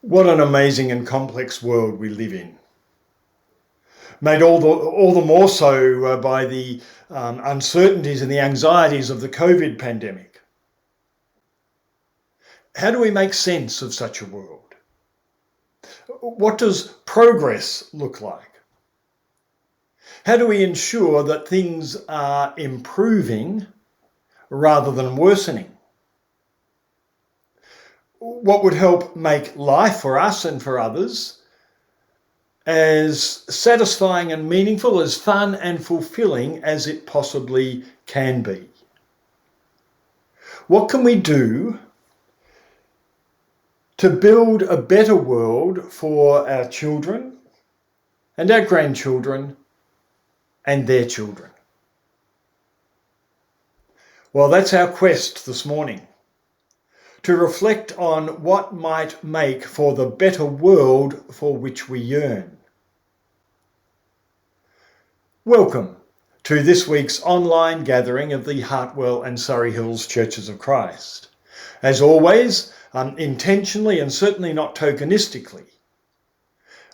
What an amazing and complex world we live in. Made all the more so by the uncertainties and the anxieties of the COVID pandemic. How do we make sense of such a world? What does progress look like? How do we ensure that things are improving rather than worsening? what would help make life for us and for others as satisfying and meaningful, as fun and fulfilling as it possibly can be. What can we do to build a better world for our children and our grandchildren and their children? Well, that's our quest this morning, to reflect on what might make for the better world for which we yearn. Welcome to this week's online gathering of the Hartwell and Surrey Hills Churches of Christ. As always, intentionally and certainly not tokenistically,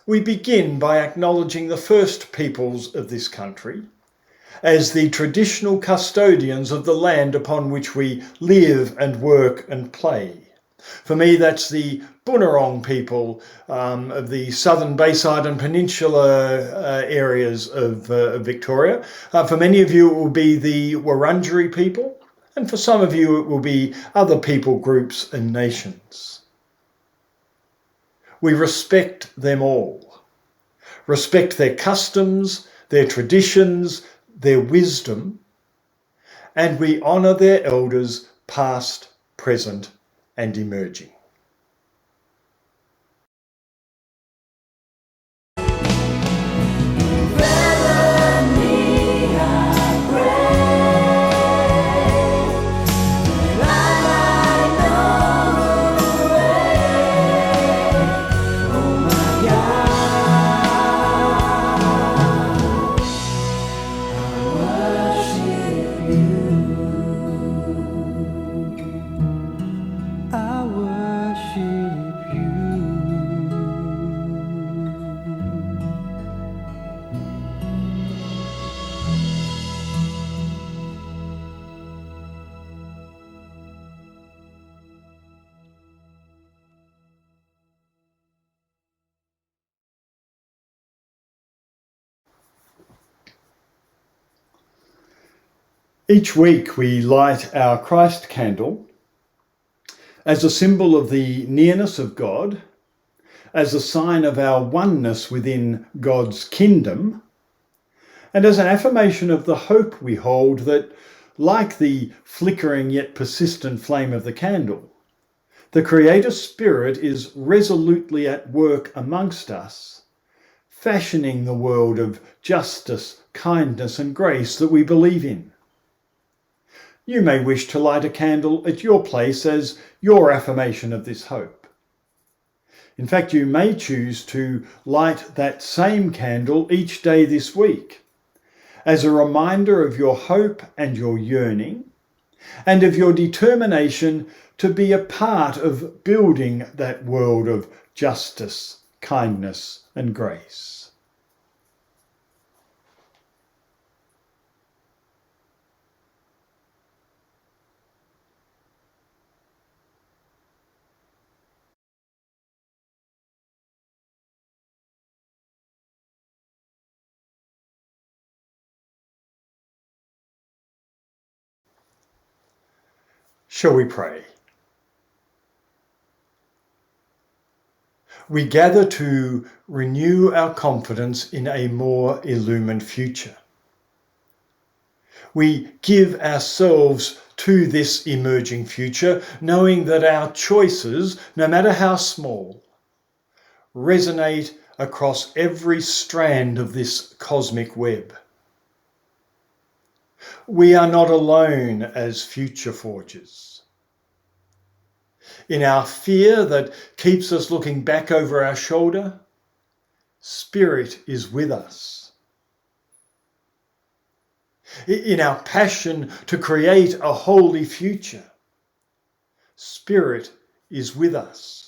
we begin by acknowledging the first peoples of this country as the traditional custodians of the land upon which we live and work and play. For me, that's the Boonwurrung people of the southern Bayside and Peninsula areas of Victoria. For many of you, it will be the Wurundjeri people, and for some of you, it will be other people groups and nations. We respect them all, respect their customs, their traditions, their wisdom, and we honour their elders past, present and emerging. Each week we light our Christ candle as a symbol of the nearness of God, as a sign of our oneness within God's kingdom, and as an affirmation of the hope we hold that, like the flickering yet persistent flame of the candle, the Creator Spirit is resolutely at work amongst us, fashioning the world of justice, kindness, and grace that we believe in. You may wish to light a candle at your place as your affirmation of this hope. In fact, you may choose to light that same candle each day this week as a reminder of your hope and your yearning, and of your determination to be a part of building that world of justice, kindness, and grace. Shall we pray? We gather to renew our confidence in a more illumined future. We give ourselves to this emerging future, knowing that our choices, no matter how small, resonate across every strand of this cosmic web. We are not alone as future forgers. In our fear that keeps us looking back over our shoulder, Spirit is with us. In our passion to create a holy future, Spirit is with us.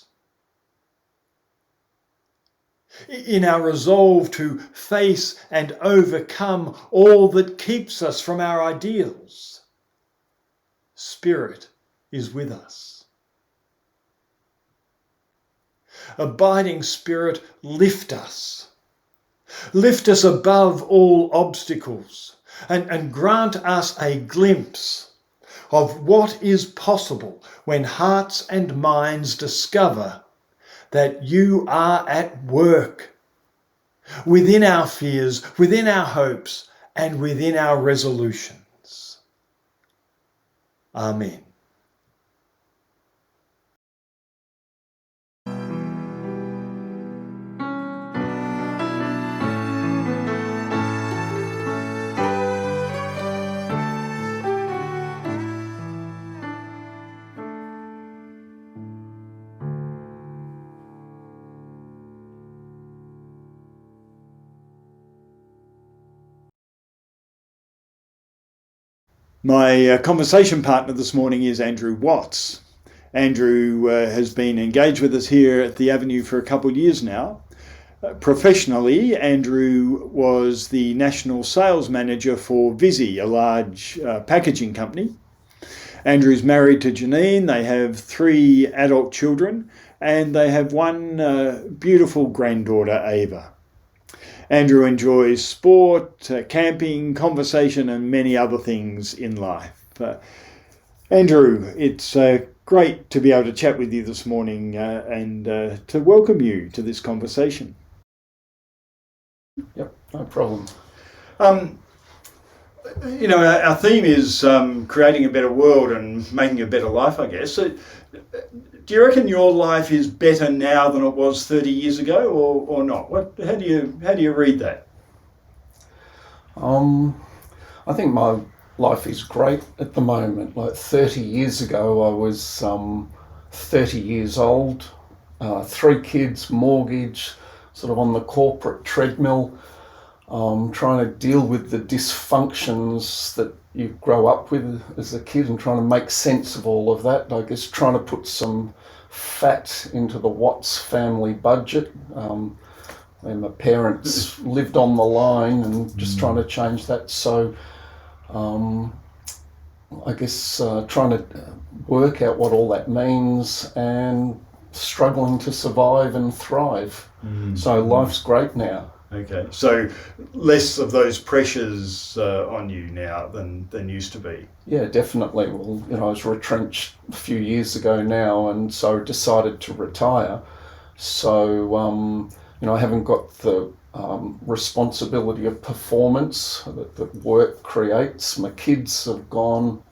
In our resolve to face and overcome all that keeps us from our ideals, Spirit is with us. Abiding Spirit, lift us. Lift us above all obstacles and grant us a glimpse, of what is possible when hearts and minds discover that you are at work within our fears, within our hopes, and within our resolutions. Amen. My conversation partner this morning is Andrew Watts. Andrew has been engaged with us here at the Avenue for a couple of years now. Professionally, Andrew was the National Sales Manager for Visy, a large packaging company. Andrew's married to Janine. They have 3 adult children and they have one beautiful granddaughter, Ava. Andrew enjoys sport, camping, conversation, and many other things in life. Andrew, it's great to be able to chat with you this morning and to welcome you to this conversation. Yep, no problem. You know, our theme is creating a better world and making a better life, I guess. So, do you reckon your life is better now than it was 30 years ago, or not? How do you read that? I think my life is great at the moment. Like 30 years ago, I was 30 years old, 3 kids, mortgage, sort of on the corporate treadmill, trying to deal with the dysfunctions that you grow up with as a kid and trying to make sense of all of that. I guess trying to put some fat into the Watts family budget. And my parents lived on the line and just trying to change that. So I guess trying to work out what all that means and struggling to survive and thrive. So life's great now. Okay, so less of those pressures on you now than used to be. Yeah, definitely. Well, you know, I was retrenched a few years ago now, and so decided to retire. So, you know, I haven't got the responsibility of performance that work creates. My kids have gone,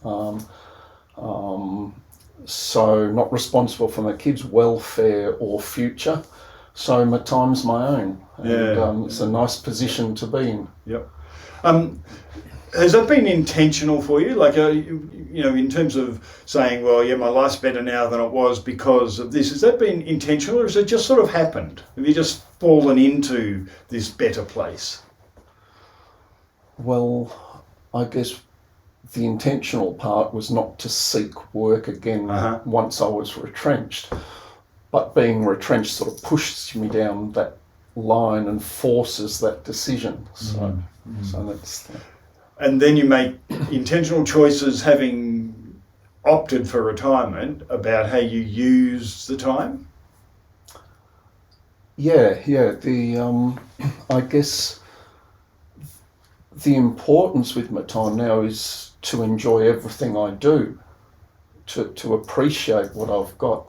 so not responsible for my kids' welfare or future. So my time's my own, and it's a nice position to be in. Yep. Has that been intentional for you? Like, you know, in terms of saying, well, yeah, my life's better now than it was because of this. Has that been intentional, or has it just sort of happened? Have you just fallen into this better place? Well, I guess the intentional part was not to seek work again once I was retrenched. But being retrenched sort of pushes me down that line and forces that decision. So that's that. And then you make intentional choices, having opted for retirement, about how you use the time? Yeah. The I guess the importance with my time now is to enjoy everything I do, to appreciate what I've got.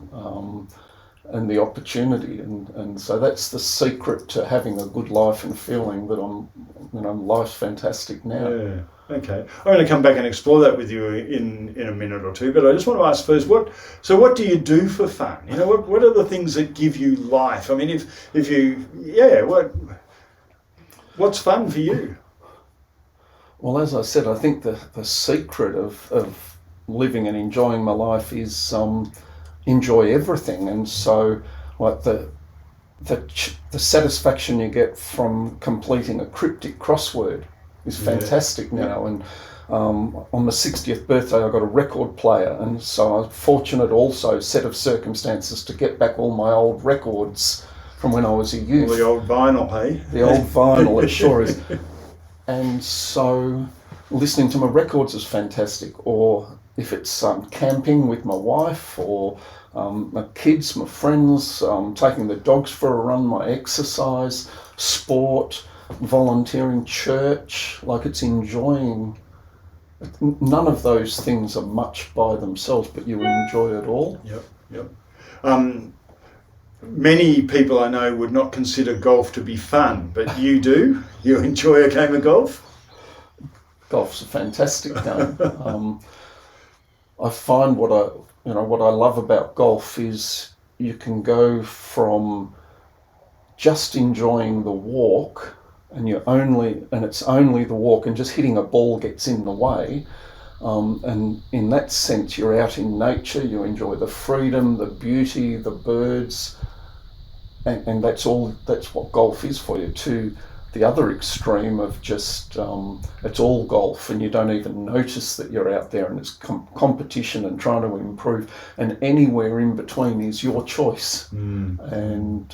And the opportunity, and so that's the secret to having a good life and feeling that life's fantastic now. Yeah. Okay. I'm going to come back and explore that with you in a minute or two, but I just want to ask first, what do you do for fun? You know, what are the things that give you life? I mean, if you what's fun for you? Well, as I said, I think the secret of living and enjoying my life is enjoy everything, and so like the satisfaction you get from completing a cryptic crossword is fantastic now. And on my 60th birthday I got a record player, and so I'm fortunate also set of circumstances to get back all my old records from when I was a youth. Well, the old vinyl, hey? The old vinyl, it sure is. And so listening to my records is fantastic, or if it's camping with my wife, or my kids, my friends, taking the dogs for a run, my exercise, sport, volunteering, church, like it's enjoying None of those things are much by themselves, but you enjoy it all. Yep, yep. Many people I know would not consider golf to be fun, but you do. You enjoy a game of golf? Golf's a fantastic game. I find what I love about golf is you can go from just enjoying the walk, and it's only the walk, and just hitting a ball gets in the way. And in that sense, you're out in nature. You enjoy the freedom, the beauty, the birds, and that's all. That's what golf is for you. To the other extreme of just it's all golf, and you don't even notice that you're out there, and it's competition and trying to improve, and anywhere in between is your choice. And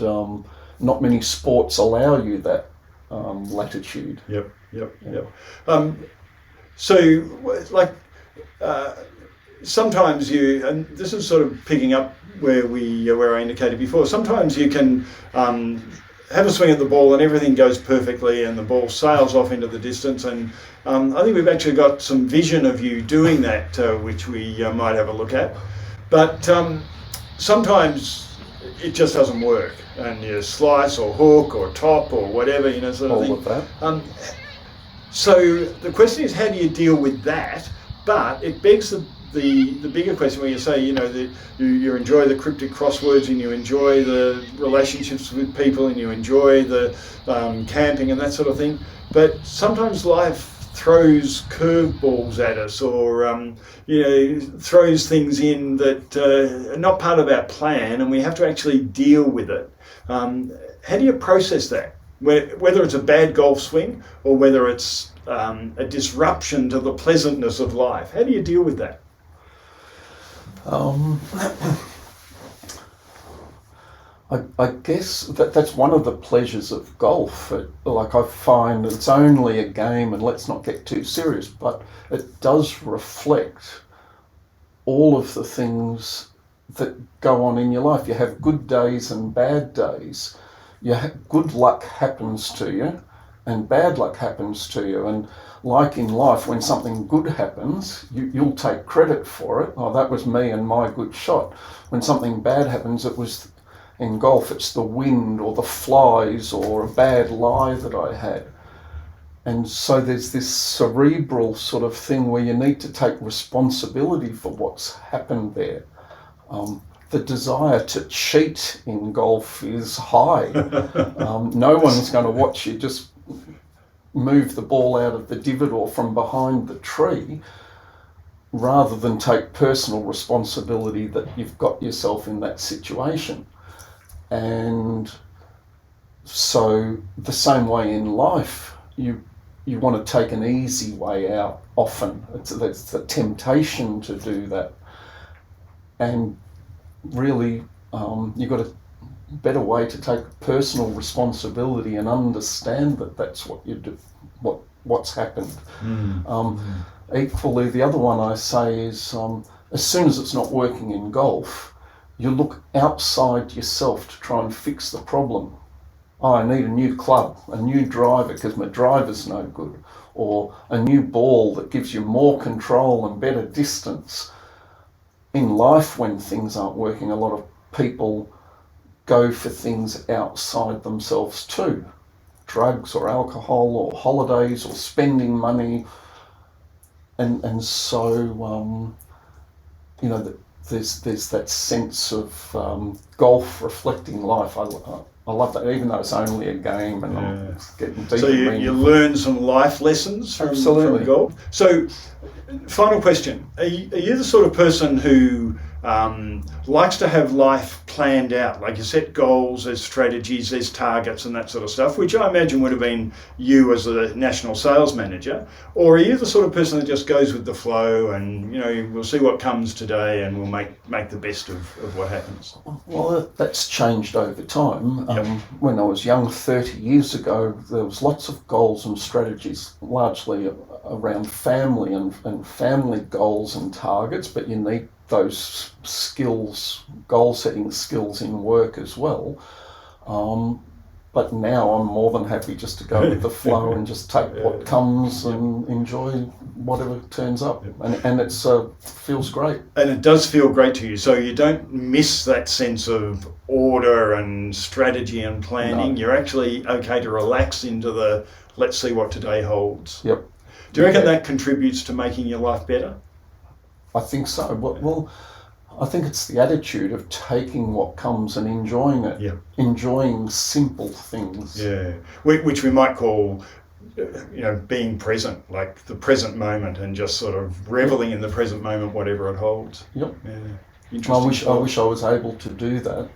not many sports allow you that latitude. Yep. So, like, sometimes and this is sort of picking up where I indicated before. Sometimes you can have a swing at the ball and everything goes perfectly, and the ball sails off into the distance. And I think we've actually got some vision of you doing that, which we might have a look at. But sometimes it just doesn't work, and you slice or hook or top or whatever, sort of thing. All of that. So the question is, how do you deal with that? But it begs the bigger question, where you say, that you enjoy the cryptic crosswords, and you enjoy the relationships with people, and you enjoy the camping and that sort of thing. But sometimes life throws curveballs at us, or throws things in that are not part of our plan, and we have to actually deal with it. How do you process that? Whether it's a bad golf swing or whether it's a disruption to the pleasantness of life, how do you deal with that? I guess that's one of the pleasures of golf. I find it's only a game, and let's not get too serious, but it does reflect all of the things that go on in your life. You have good days and bad days. Good luck happens to you, and bad luck happens to you. And like in life, when something good happens, you'll take credit for it. Oh, that was me and my good shot. When something bad happens, in golf, it's the wind or the flies or a bad lie that I had. And so there's this cerebral sort of thing where you need to take responsibility for what's happened there. The desire to cheat in golf is high. No one's going to watch you just move the ball out of the divot or from behind the tree, rather than take personal responsibility that you've got yourself in that situation. And so the same way in life, you want to take an easy way out often. It's the temptation to do that. And really, you've got a better way to take personal responsibility and understand that that's what you do, what's happened. Equally, the other one I say is, as soon as it's not working in golf, you look outside yourself to try and fix the problem. Oh, I need a new club, a new driver because my driver's no good, or a new ball that gives you more control and better distance. In life, when things aren't working, a lot of people go for things outside themselves too. Drugs or alcohol or holidays or spending money. And so, there's that sense of golf reflecting life. I love that, even though it's only a game, and I'm getting deep. So you learn some life lessons from golf. So, final question: Are you the sort of person who likes to have life planned out? Like, you set goals, there's strategies, there's targets, and that sort of stuff, which I imagine would have been you as a national sales manager. Or are you the sort of person that just goes with the flow, and we'll see what comes today, and we'll make the best of what happens? Well, that's changed over time. When I was young, 30 years ago, there was lots of goals and strategies, largely around family and family goals and targets, but you need those skills, goal setting skills in work as well. But now I'm more than happy just to go with the flow and just take what comes and enjoy whatever turns up. And it's feels great. And it does feel great to you. So you don't miss that sense of order and strategy and planning. No. You're actually okay to relax into the let's see what today holds. Yep. Do you reckon that contributes to making your life better? I think so. Well, I think it's the attitude of taking what comes and enjoying it. Yeah. Enjoying simple things. Yeah. Which we might call, being present, like the present moment, and just sort of reveling in the present moment, whatever it holds. Yep. Yeah. Interesting. I wish I was able to do that.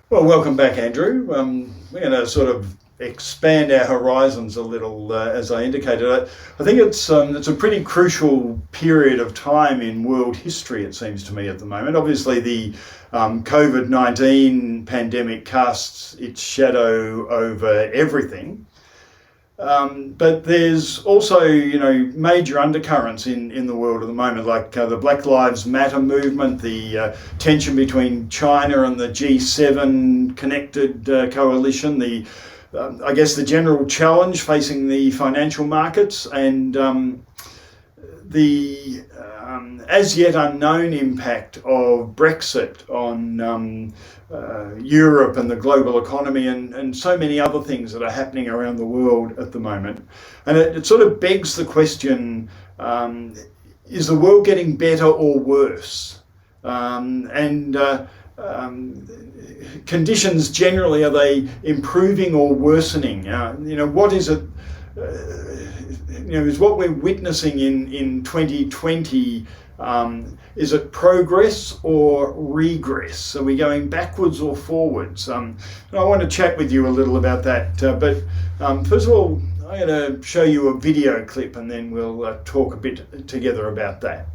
Well, welcome back, Andrew. We're going to sort of expand our horizons a little, as I indicated. I think it's a pretty crucial period of time in world history, it seems to me, at the moment. Obviously, the COVID-19 pandemic casts its shadow over everything. But there's also, major undercurrents in the world at the moment, like the Black Lives Matter movement, the tension between China and the G7 connected coalition, I guess the general challenge facing the financial markets, and the as yet unknown impact of Brexit on Europe and the global economy, and so many other things that are happening around the world at the moment. And it sort of begs the question, is the world getting better or worse? Conditions generally, are they improving or worsening? What is it? Is what we're witnessing in 2020, is it progress or regress? Are we going backwards or forwards? And I want to chat with you a little about that. But first of all, I'm going to show you a video clip, and then we'll talk a bit together about that.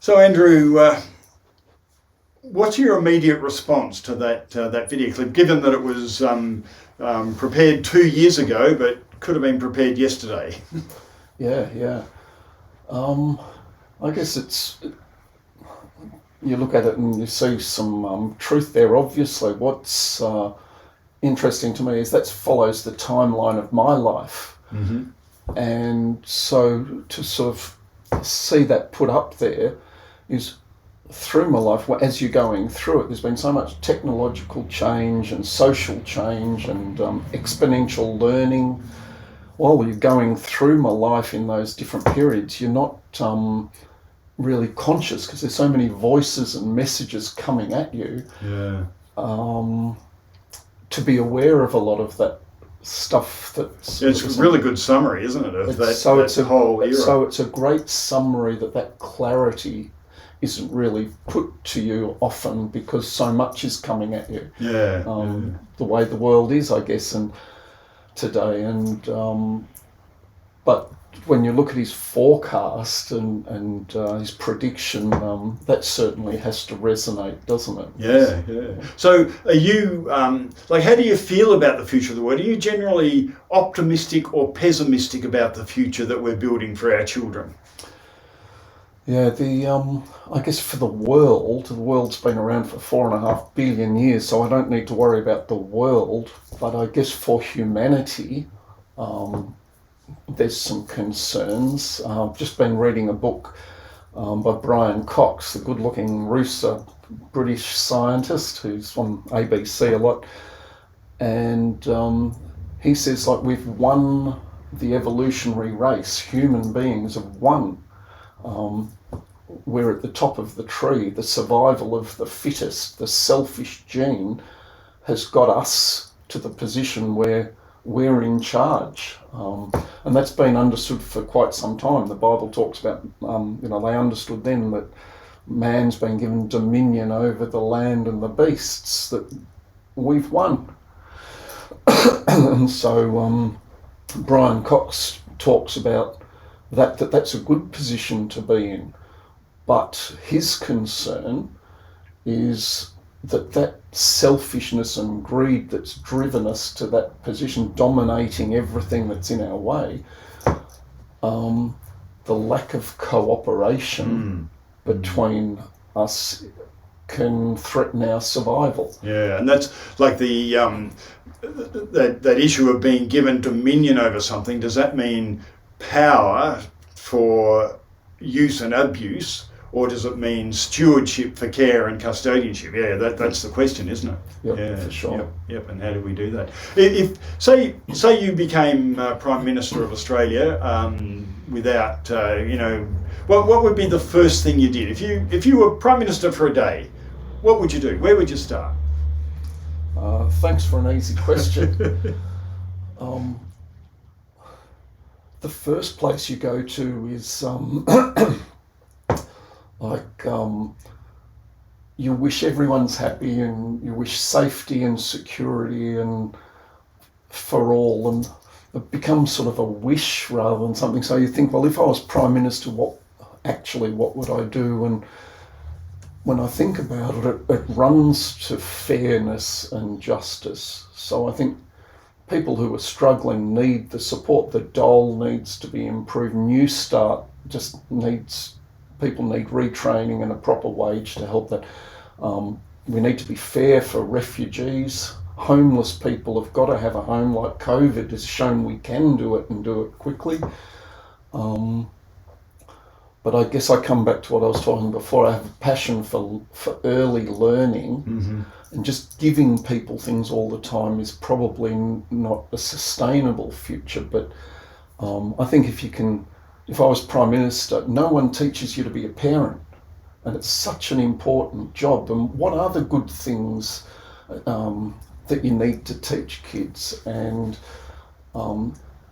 So, Andrew, what's your immediate response to that video clip, given that it was prepared 2 years ago, but could have been prepared yesterday? Yeah. I guess you look at it and you see some truth there. Obviously, what's interesting to me is that follows the timeline of my life. Mm-hmm. And so to sort of see that put up there is through my life, as you're going through it, there's been so much technological change and social change and exponential learning. While you're going through my life in those different periods, you're not really conscious because there's so many voices and messages coming at you. Yeah. To be aware of a lot of that stuff that's... It's a really good summary, isn't it, of that whole era? So it's a great summary that clarity isn't really put to you often because so much is coming at you. Yeah. The way the world is, I guess, and today. And but when you look at his forecast and his prediction, that certainly has to resonate, doesn't it? Yeah. So are you, how do you feel about the future of the world? Are you generally optimistic or pessimistic about the future that we're building for our children? Yeah, I guess for the world's been around for 4.5 billion years, so I don't need to worry about the world. But I guess for humanity, there's some concerns. I've just been reading a book by Brian Cox, the good-looking rooster British scientist who's on ABC a lot, and he says we've won the evolutionary race. Human beings have won. We're at the top of the tree. The survival of the fittest, the selfish gene, has got us to the position where we're in charge. And that's been understood for quite some time. The Bible talks about, they understood then that man's been given dominion over the land and the beasts, that we've won. And so Brian Cox talks about that's a good position to be in. But his concern is that selfishness and greed that's driven us to that position, dominating everything that's in our way, the lack of cooperation between us can threaten our survival. Yeah, and that's like the that issue of being given dominion over something. Does that mean power for use and abuse, or does it mean stewardship for care and custodianship? Yeah, that's the question, isn't it? Yep, yeah, for sure. Yep. And how do we do that? If say you became Prime Minister of Australia without what would be the first thing you did if you were Prime Minister for a day? What would you do? Where would you start? Thanks for an easy question. The first place you go to is you wish everyone's happy and you wish safety and security and for all, and it becomes sort of a wish rather than something. So you think, well, if I was Prime Minister, what would I do? And when I think about it, it runs to fairness and justice. So I think people who are struggling need the support. The dole needs to be improved. New Start people need retraining and a proper wage to help that. We need to be fair for refugees. Homeless people have got to have a home. Like COVID has shown we can do it and do it quickly. But I guess I come back to what I was talking before. I have a passion for early learning, and just giving people things all the time is probably not a sustainable future. But I think if I was Prime Minister, no one teaches you to be a parent, and it's such an important job. And what are the good things that you need to teach kids? And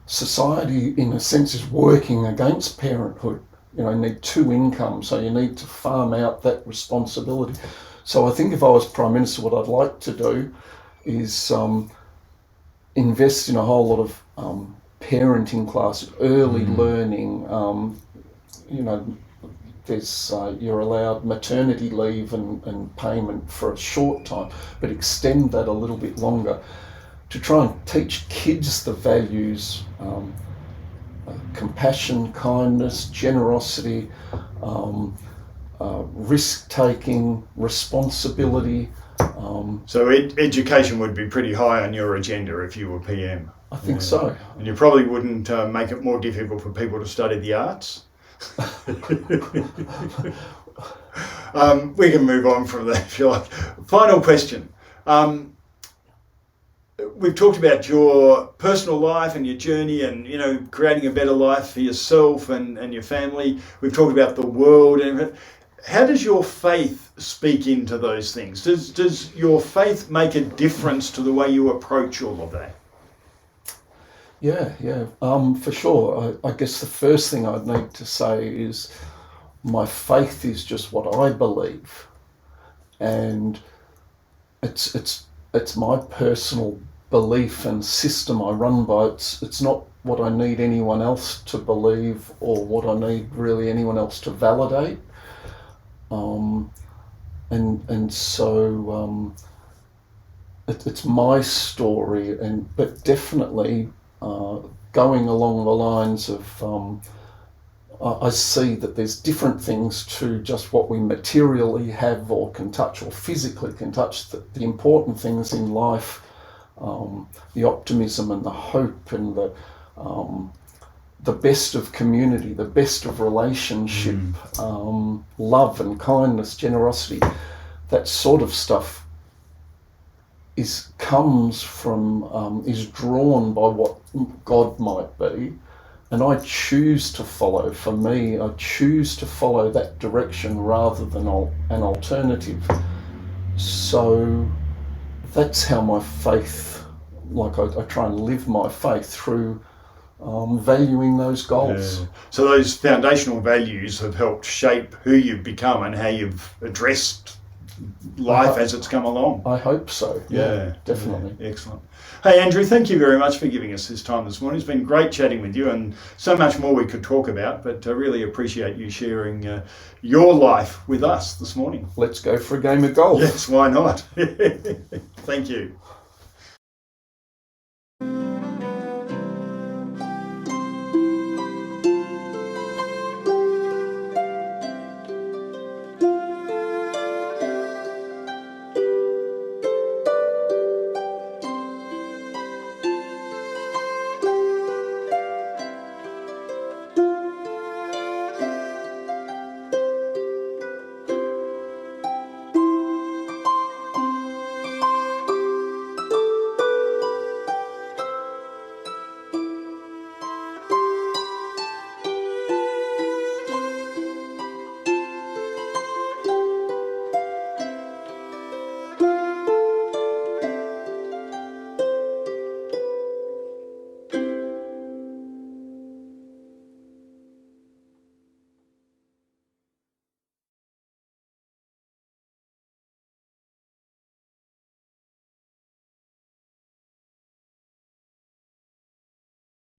society, in a sense, is working against parenthood. You need 2 incomes, so you need to farm out that responsibility. So I think if I was Prime Minister, what I'd like to do is invest in a whole lot of parenting classes, early learning, there's you're allowed maternity leave and payment for a short time, but extend that a little bit longer to try and teach kids the values, compassion, kindness, generosity, risk-taking, responsibility. So education would be pretty high on your agenda if you were PM. I think so. And you probably wouldn't make it more difficult for people to study the arts. We can move on from that if you like. Final question. We've talked about your personal life and your journey and, you know, creating a better life for yourself and your family. We've talked about the world. And how does your faith speak into those things? Does your faith make a difference to the way you approach all of that? Yeah, for sure. I guess the first thing I'd need to say is my faith is just what I believe, and it's my personal belief and system I run by. It's not what I need anyone else to believe or what I need really anyone else to validate. So it's my story, but definitely going along the lines of I see that there's different things to just what we materially have or can touch or physically can touch. The important things in life, the optimism and the hope and the best of community, the best of relationship, love and kindness, generosity, that sort of stuff is drawn by what God might be, and I choose to follow. For me, I choose to follow that direction rather than an alternative. So that's how my faith, I try and live my faith through valuing those goals. Yeah. So those foundational values have helped shape who you've become and how you've addressed life as it's come along. I hope so. Yeah, definitely. Yeah, excellent. Hey, Andrew, thank you very much for giving us this time this morning. It's been great chatting with you, and so much more we could talk about, but I really appreciate you sharing your life with us this morning. Let's go for a game of golf. Yes, why not? Thank you.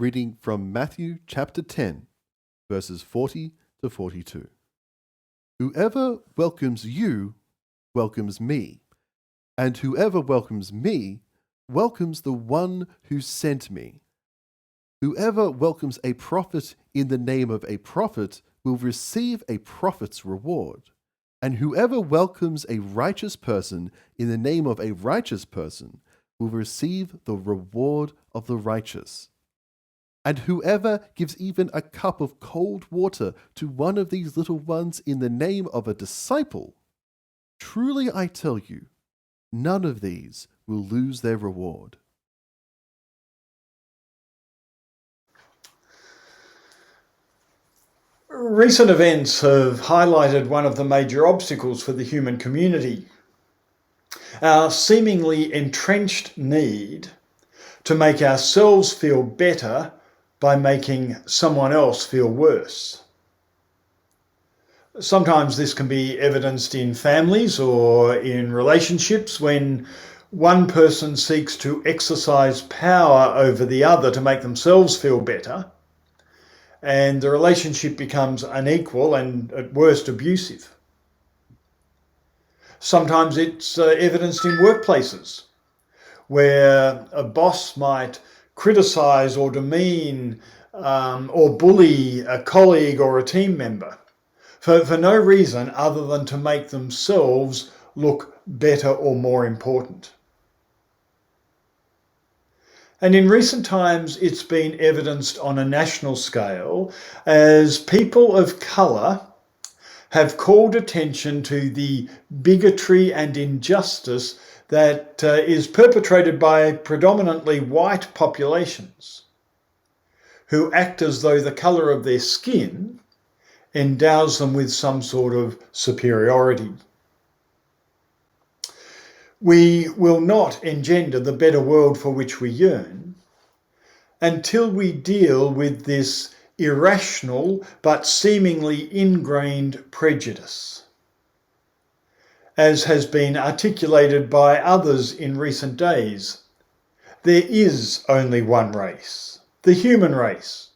Reading from Matthew chapter 10, verses 40 to 42. Whoever welcomes you welcomes me, and whoever welcomes me welcomes the one who sent me. Whoever welcomes a prophet in the name of a prophet will receive a prophet's reward, and whoever welcomes a righteous person in the name of a righteous person will receive the reward of the righteous. And whoever gives even a cup of cold water to one of these little ones in the name of a disciple, truly I tell you, none of these will lose their reward. Recent events have highlighted one of the major obstacles for the human community: our seemingly entrenched need to make ourselves feel better by making someone else feel worse. Sometimes this can be evidenced in families or in relationships when one person seeks to exercise power over the other to make themselves feel better, and the relationship becomes unequal and at worst abusive. Sometimes it's evidenced in workplaces where a boss might criticise or demean or bully a colleague or a team member for no reason other than to make themselves look better or more important. And in recent times, it's been evidenced on a national scale as people of colour have called attention to the bigotry and injustice that is perpetrated by predominantly white populations who act as though the colour of their skin endows them with some sort of superiority. We will not engender the better world for which we yearn until we deal with this irrational but seemingly ingrained prejudice, as has been articulated by others in recent days. There is only one race, the human race,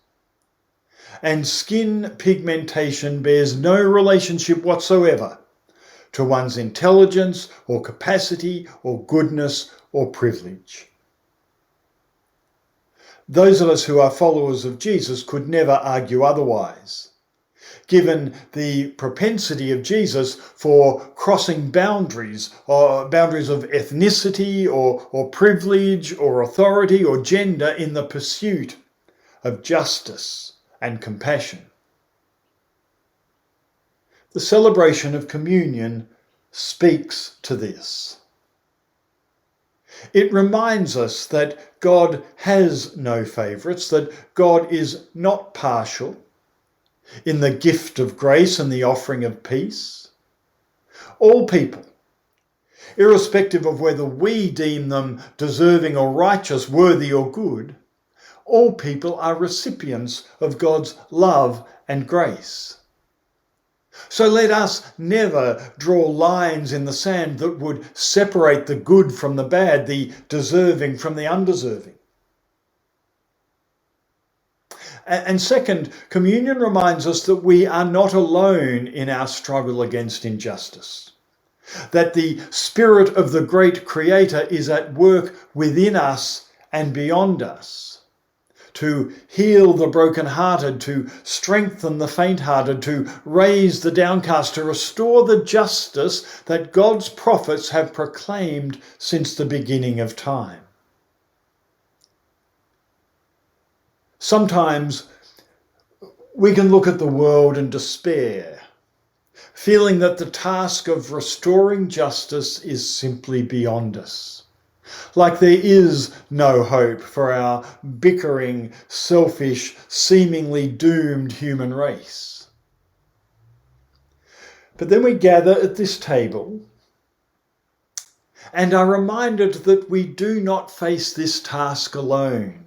and skin pigmentation bears no relationship whatsoever to one's intelligence or capacity or goodness or privilege. Those of us who are followers of Jesus could never argue otherwise, given the propensity of Jesus for crossing boundaries, or boundaries of ethnicity or privilege or authority or gender in the pursuit of justice and compassion. The celebration of communion speaks to this. It reminds us that God has no favourites, that God is not partial in the gift of grace and the offering of peace. All people, irrespective of whether we deem them deserving or righteous, worthy or good, all people are recipients of God's love and grace. So let us never draw lines in the sand that would separate the good from the bad, the deserving from the undeserving. And second, communion reminds us that we are not alone in our struggle against injustice, that the Spirit of the great Creator is at work within us and beyond us, to heal the brokenhearted, to strengthen the faint-hearted, to raise the downcast, to restore the justice that God's prophets have proclaimed since the beginning of time. Sometimes we can look at the world and despair, feeling that the task of restoring justice is simply beyond us. Like there is no hope for our bickering, selfish, seemingly doomed human race. But then we gather at this table and are reminded that we do not face this task alone.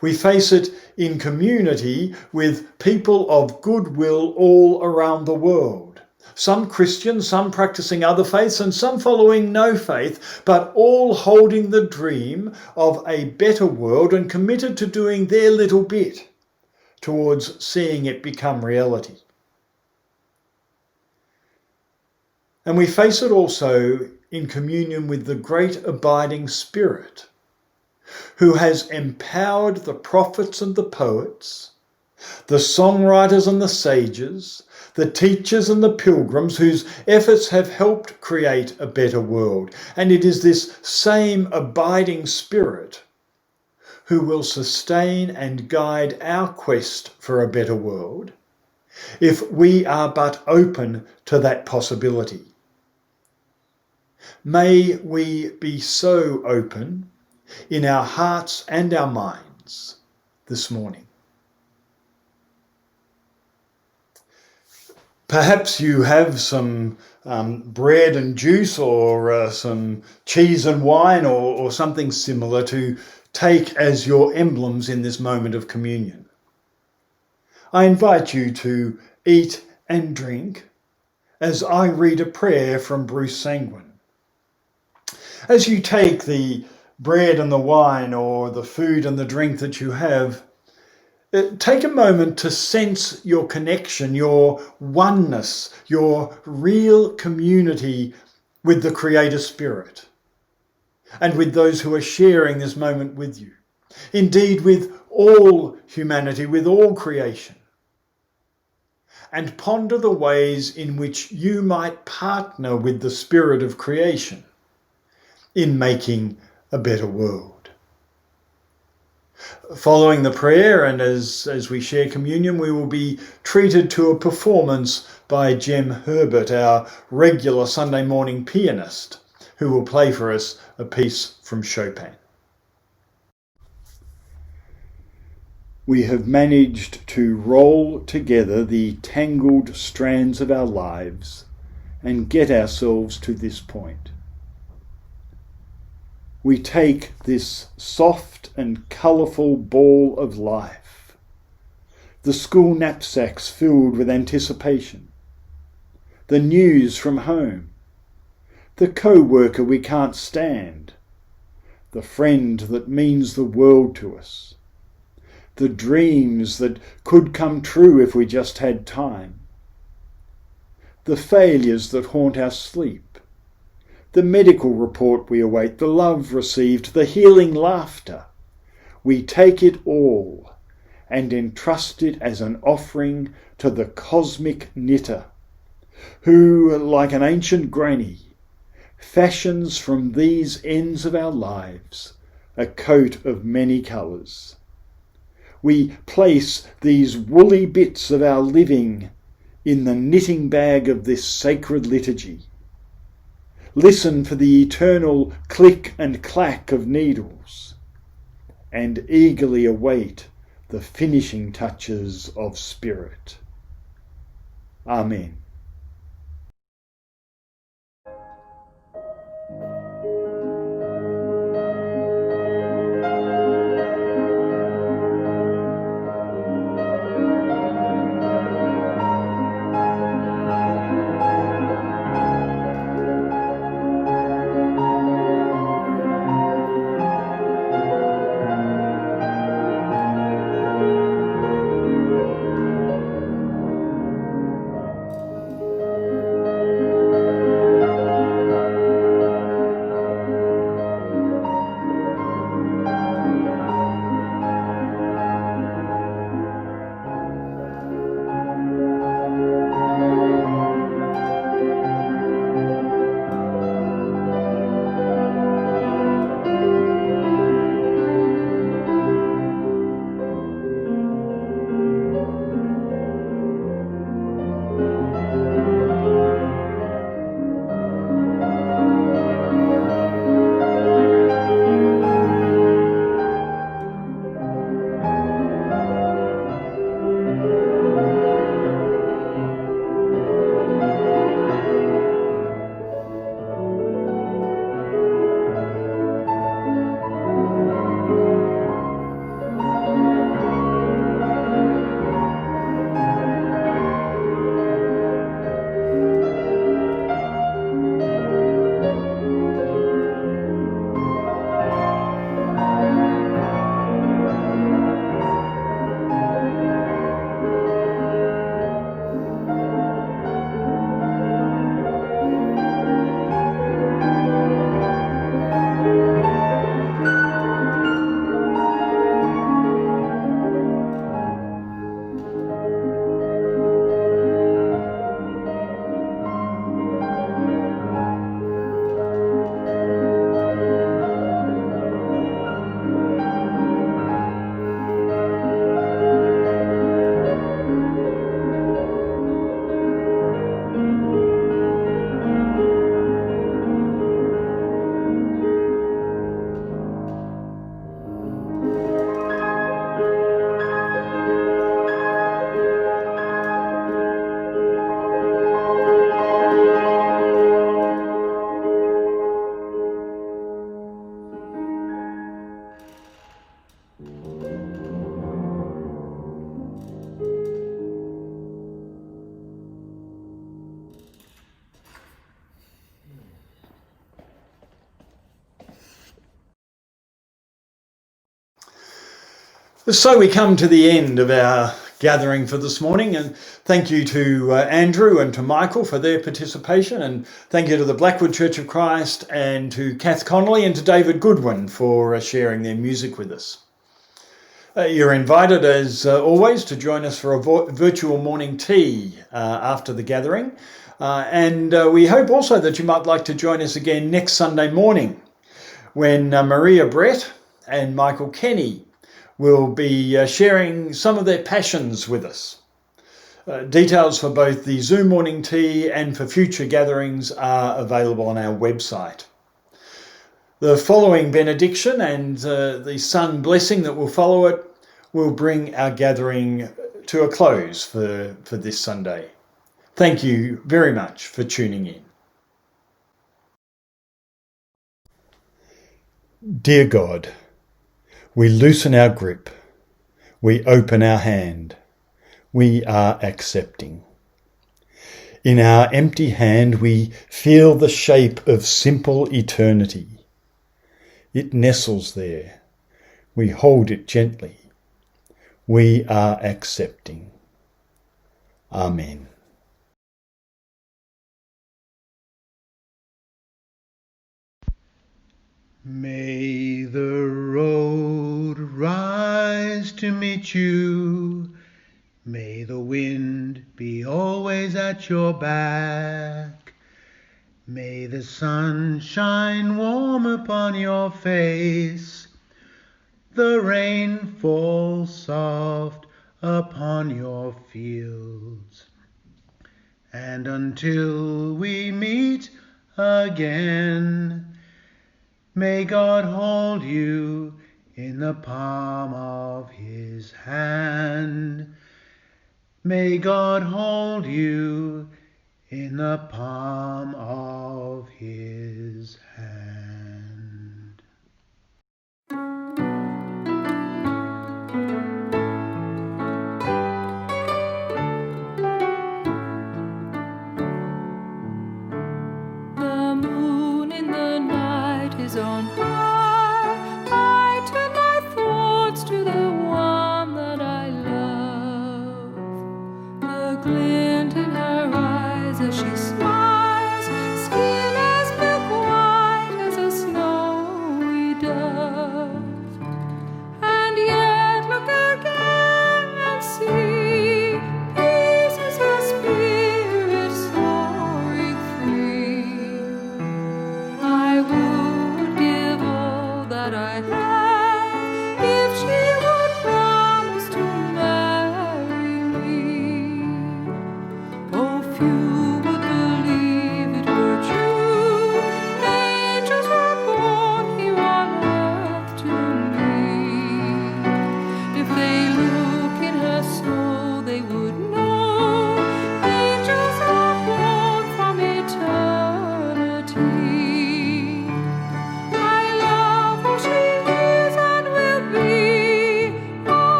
We face it in community with people of goodwill all around the world. Some Christian, some practicing other faiths, and some following no faith, but all holding the dream of a better world and committed to doing their little bit towards seeing it become reality. And we face it also in communion with the great abiding Spirit, who has empowered the prophets and the poets, the songwriters and the sages, the teachers and the pilgrims whose efforts have helped create a better world. And it is this same abiding Spirit who will sustain and guide our quest for a better world if we are but open to that possibility. May we be so open in our hearts and our minds this morning. Perhaps you have some bread and juice or some cheese and wine or something similar to take as your emblems in this moment of communion. I invite you to eat and drink as I read a prayer from Bruce Sanguine. As you take the bread and the wine or the food and the drink that you have, Take a moment to sense your connection, your oneness, your real community with the Creator Spirit and with those who are sharing this moment with you. Indeed, with all humanity, with all creation. And ponder the ways in which you might partner with the Spirit of creation in making a better world. Following the prayer and as we share communion, we will be treated to a performance by Jem Herbert, our regular Sunday morning pianist, who will play for us a piece from Chopin. We have managed to roll together the tangled strands of our lives and get ourselves to this point. We take this soft and colourful ball of life, the school knapsacks filled with anticipation, the news from home, the co-worker we can't stand, the friend that means the world to us, the dreams that could come true if we just had time, the failures that haunt our sleep, the medical report we await, the love received, the healing laughter. We take it all and entrust it as an offering to the cosmic knitter, who, like an ancient granny, fashions from these ends of our lives a coat of many colours. We place these woolly bits of our living in the knitting bag of this sacred liturgy. Listen for the eternal click and clack of needles, and eagerly await the finishing touches of spirit. Amen. So we come to the end of our gathering for this morning, and thank you to Andrew and to Michael for their participation, and thank you to the Blackwood Church of Christ and to Kath Connolly and to David Goodwin for sharing their music with us. You're invited, as always, to join us for a virtual morning tea after the gathering. And we hope also that you might like to join us again next Sunday morning when Maria Brett and Michael Kenny will be sharing some of their passions with us. Details for both the Zoom morning tea and for future gatherings are available on our website. The following benediction and the Sun blessing that will follow it will bring our gathering to a close for this Sunday. Thank you very much for tuning in. Dear God, we loosen our grip, we open our hand, we are accepting. In our empty hand we feel the shape of simple eternity. It nestles there. We hold it gently. We are accepting. Amen. May the road rise to meet you. May the wind be always at your back. May the sun shine warm upon your face, the rain fall soft upon your fields. And until we meet again, may God hold you in the palm of his hand. May God hold you in the palm of his hand. The moon in the night is on high. I turn my thoughts to the one that I love. The glint in her eyes as she smiles, skin as milk white as a snowy dove. And yet look again and see, peace is her spirit soaring free. I would give all that I have if she would promise to marry me. Oh, few